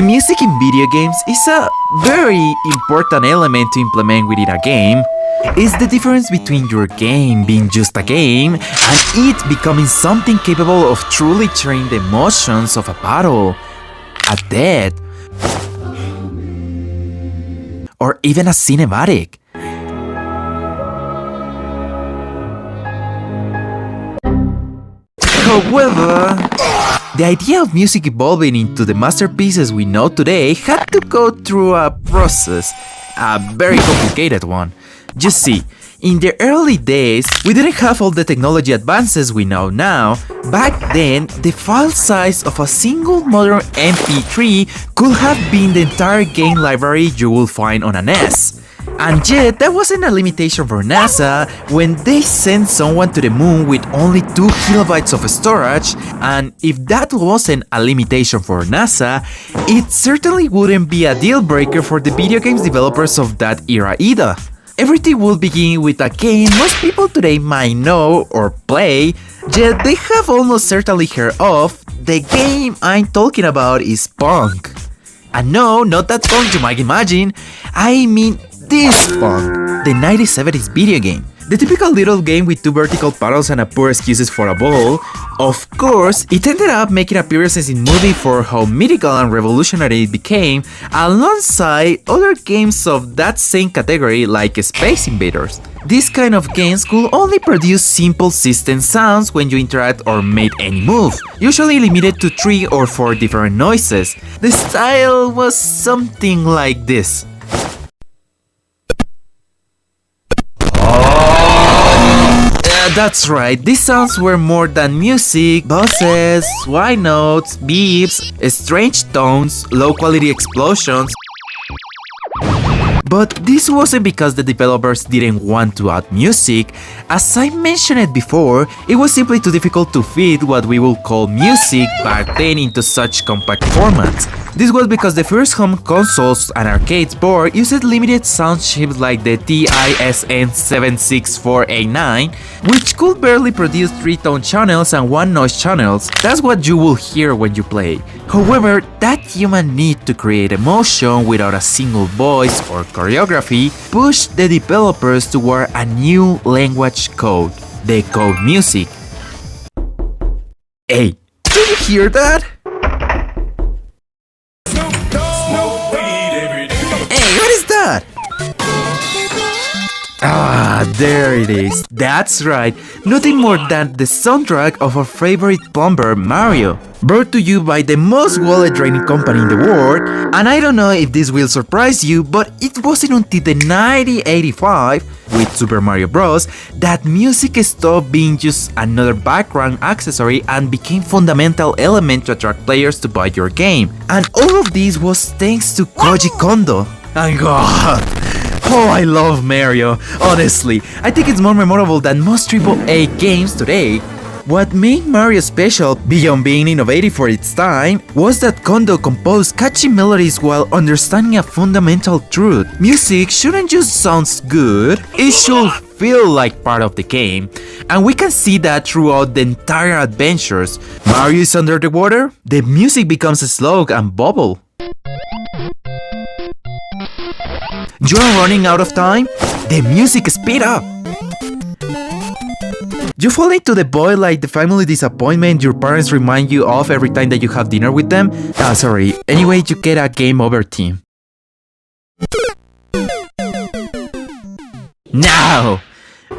The music in video games is a very important element to implement within a game. It's the difference between your game being just a game and it becoming something capable of truly sharing the emotions of a battle, a death, or even a cinematic. However, the idea of music evolving into the masterpieces we know today had to go through a process, a very complicated one. Just see, in the early days, we didn't have all the technology advances we know now. Back then, the file size of a single modern MP3 could have been the entire game library you will find on an NES. And yet, that wasn't a limitation for NASA when they sent someone to the moon with only 2 kilobytes of storage, and if that wasn't a limitation for NASA, it certainly wouldn't be a deal breaker for the video games developers of that era either. Everything will begin with a game most people today might know or play, yet they have almost certainly heard of. The game I'm talking about is Punk. And no, not that Punk you might imagine, I mean this Punk, the 1970s video game. The typical little game with 2 vertical paddles and a poor excuses for a ball. Of course, it ended up making appearances in movies for how mythical and revolutionary it became, alongside other games of that same category like Space Invaders. These kind of games could only produce simple system sounds when you interact or made any move, usually limited to 3 or 4 different noises. The style was something like this. That's right, these sounds were more than music, buzzes, white notes, beeps, strange tones, low quality explosions. But this wasn't because the developers didn't want to add music. As I mentioned before, it was simply too difficult to fit what we would call music back then into such compact formats. This was because the first home consoles and arcades board used limited sound chips like the TISN76489, which could barely produce 3-tone channels and 1 noise channels. That's what you will hear when you play. However, that human need to create emotion without a single voice or choreography pushed the developers toward a new language code, the code music. Hey, did you hear that? Hey, what is that? Ah, there it is. That's right. Nothing more than the soundtrack of our favorite plumber, Mario. Brought to you by the most wallet-draining company in the world. And I don't know if this will surprise you, but it wasn't until the 1985, with Super Mario Bros., that music stopped being just another background accessory and became fundamental element to attract players to buy your game. And all of this was thanks to Koji Kondo. And God, oh, I love Mario. Honestly, I think it's more memorable than most AAA games today. What made Mario special, beyond being innovative for its time, was that Kondo composed catchy melodies while understanding a fundamental truth. Music shouldn't just sound good, it should feel like part of the game. And we can see that throughout the entire adventures. Mario is under the water, the music becomes a slug and bubble. You are running out of time? The music speed up! You fall into the void like the family disappointment your parents remind you of every time that you have dinner with them? Sorry, anyway you get a game over team. Now!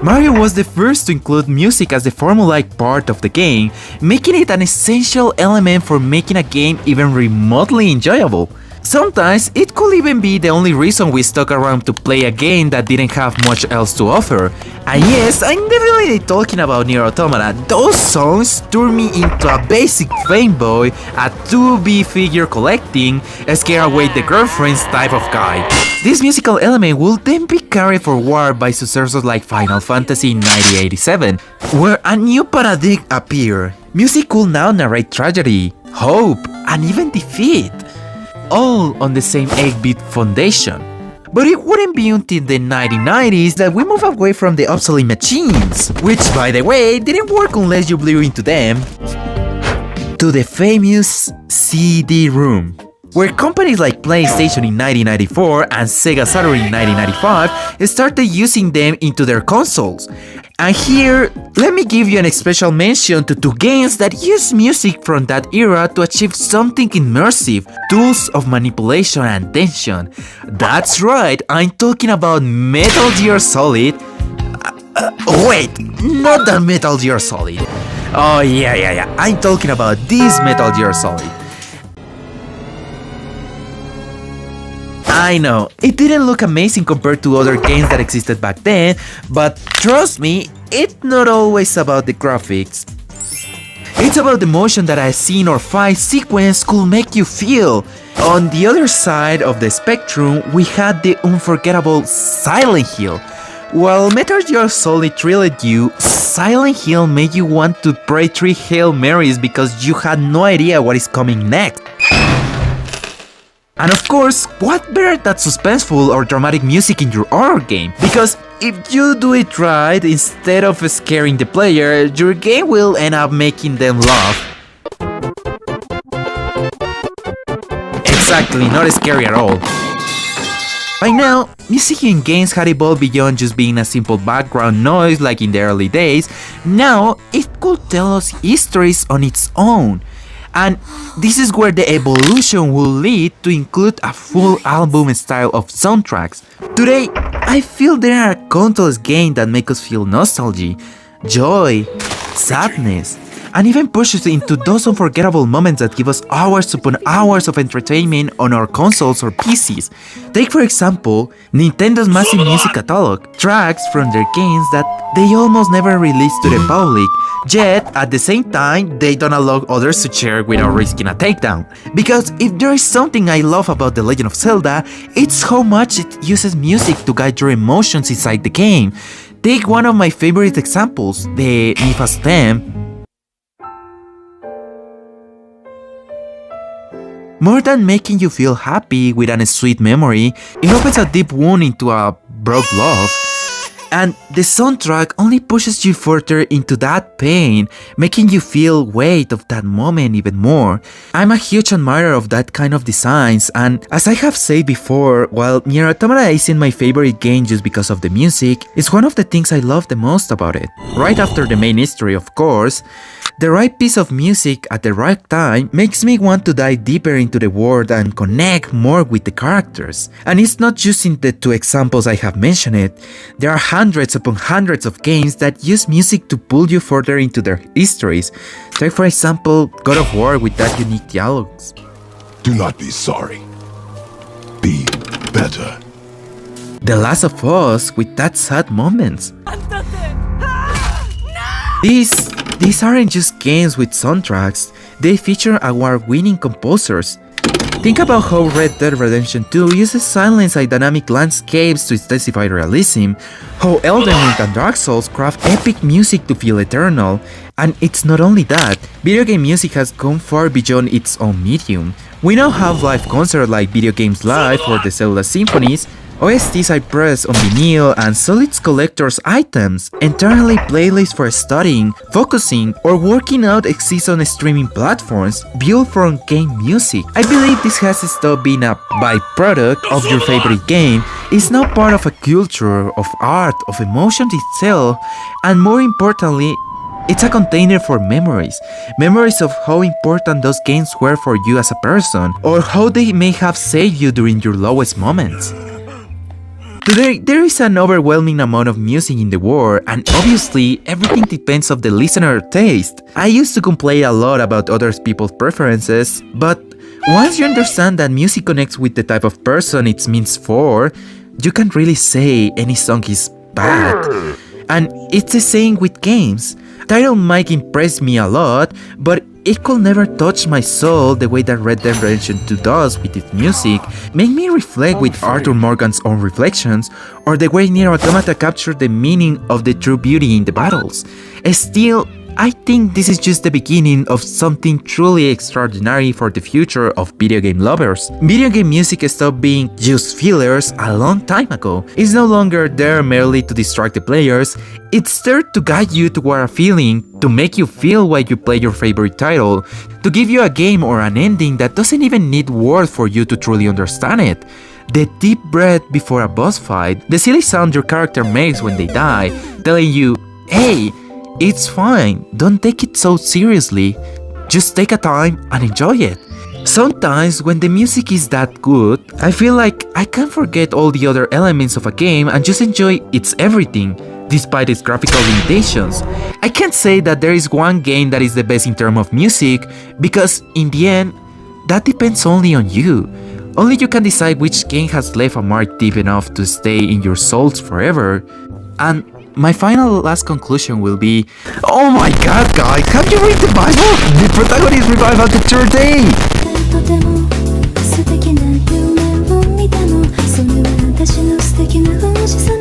Mario was the first to include music as the formulaic part of the game, making it an essential element for making a game even remotely enjoyable. Sometimes, it could even be the only reason we stuck around to play a game that didn't have much else to offer. And yes, I'm definitely talking about Nier Automata. Those songs turned me into a basic fanboy, a 2B figure collecting, scare away the girlfriends type of guy. This musical element will then be carried forward by successors like Final Fantasy in 1987, where a new paradigm appeared. Music could now narrate tragedy, hope, and even defeat, all on the same 8-bit foundation. But it wouldn't be until the 1990s that we moved away from the obsolete machines, which by the way didn't work unless you blew into them, to the famous CD-ROM. where companies like PlayStation in 1994 and Sega Saturn in 1995 started using them into their consoles. And here, let me give you an special mention to two games that use music from that era to achieve something immersive, tools of manipulation and tension. That's right, I'm talking about Metal Gear Solid. Wait, not that Metal Gear Solid. Oh yeah, I'm talking about this Metal Gear Solid. I know, it didn't look amazing compared to other games that existed back then, but trust me, it's not always about the graphics. It's about the emotion that a scene or fight sequence could make you feel. On the other side of the spectrum, we had the unforgettable Silent Hill. While Metal Gear Solid thrilled you, Silent Hill made you want to pray 3 Hail Marys because you had no idea what is coming next. And of course, what better than suspenseful or dramatic music in your horror game? Because if you do it right, instead of scaring the player, your game will end up making them laugh. Exactly, not scary at all. By now, music in games had evolved beyond just being a simple background noise like in the early days. Now, it could tell us histories on its own. And this is where the evolution will lead to include a full album style of soundtracks. Today, I feel there are countless games that make us feel nostalgia, joy, sadness, and even push us into those unforgettable moments that give us hours upon hours of entertainment on our consoles or PCs. Take for example, Nintendo's massive music catalog, tracks from their games that they almost never released to the public, yet at the same time they don't allow others to share without risking a takedown. Because if there is something I love about The Legend of Zelda, it's how much it uses music to guide your emotions inside the game. Take one of my favorite examples, the Mipha's theme. More than making you feel happy with a sweet memory, it opens a deep wound into a broke love. And the soundtrack only pushes you further into that pain, making you feel weight of that moment even more. I'm a huge admirer of that kind of designs, and as I have said before, while Nier Automata isn't my favorite game just because of the music, it's one of the things I love the most about it. Right after the main history, of course, the right piece of music at the right time makes me want to dive deeper into the world and connect more with the characters. And it's not just in the two examples I have mentioned. There are hundreds upon hundreds of games that use music to pull you further into their histories. Take for example God of War with that unique dialogues. Do not be sorry. Be better. The Last of Us with that sad moments. These aren't just games with soundtracks, they feature award-winning composers. Think about how Red Dead Redemption 2 uses silence and dynamic landscapes to intensify realism, how Elden Ring and Dark Souls craft epic music to feel eternal, and it's not only that, video game music has gone far beyond its own medium. We now have live concerts like Video Games Live or the Zelda Symphonies, OSTs I press on vinyl, and Solid's collector's items. Entirely playlists for studying, focusing, or working out exist on streaming platforms built from game music. I believe this has stopped being a byproduct of your favorite game. It's now part of a culture, of art, of emotions itself, and more importantly, it's a container for memories. Memories of how important those games were for you as a person, or how they may have saved you during your lowest moments. Today, there is an overwhelming amount of music in the world, and obviously, everything depends on the listener's taste. I used to complain a lot about other people's preferences, but once you understand that music connects with the type of person it's meant for, you can't really say any song is bad. And it's the same with games. Title might impress me a lot, but it could never touch my soul the way that Red Dead Redemption 2 does with its music, make me reflect with Arthur Morgan's own reflections, or the way Nier Automata captured the meaning of the true beauty in the battles. Still, I think this is just the beginning of something truly extraordinary for the future of video game lovers. Video game music stopped being just fillers a long time ago. It's no longer there merely to distract the players, it's there to guide you toward a feeling, to make you feel while you play your favorite title, to give you a game or an ending that doesn't even need words for you to truly understand it. The deep breath before a boss fight, the silly sound your character makes when they die, telling you, hey, it's fine, don't take it so seriously, just take a time and enjoy it. Sometimes when the music is that good, I feel like I can forget all the other elements of a game and just enjoy its everything, despite its graphical limitations. I can't say that there is one game that is the best in terms of music, because in the end, that depends only on you. Only you can decide which game has left a mark deep enough to stay in your souls forever. And my final last conclusion will be, oh my god, guy, can't you read the Bible? The protagonist revived on the third day! とても素敵な夢を見たのそれは私の素敵な星空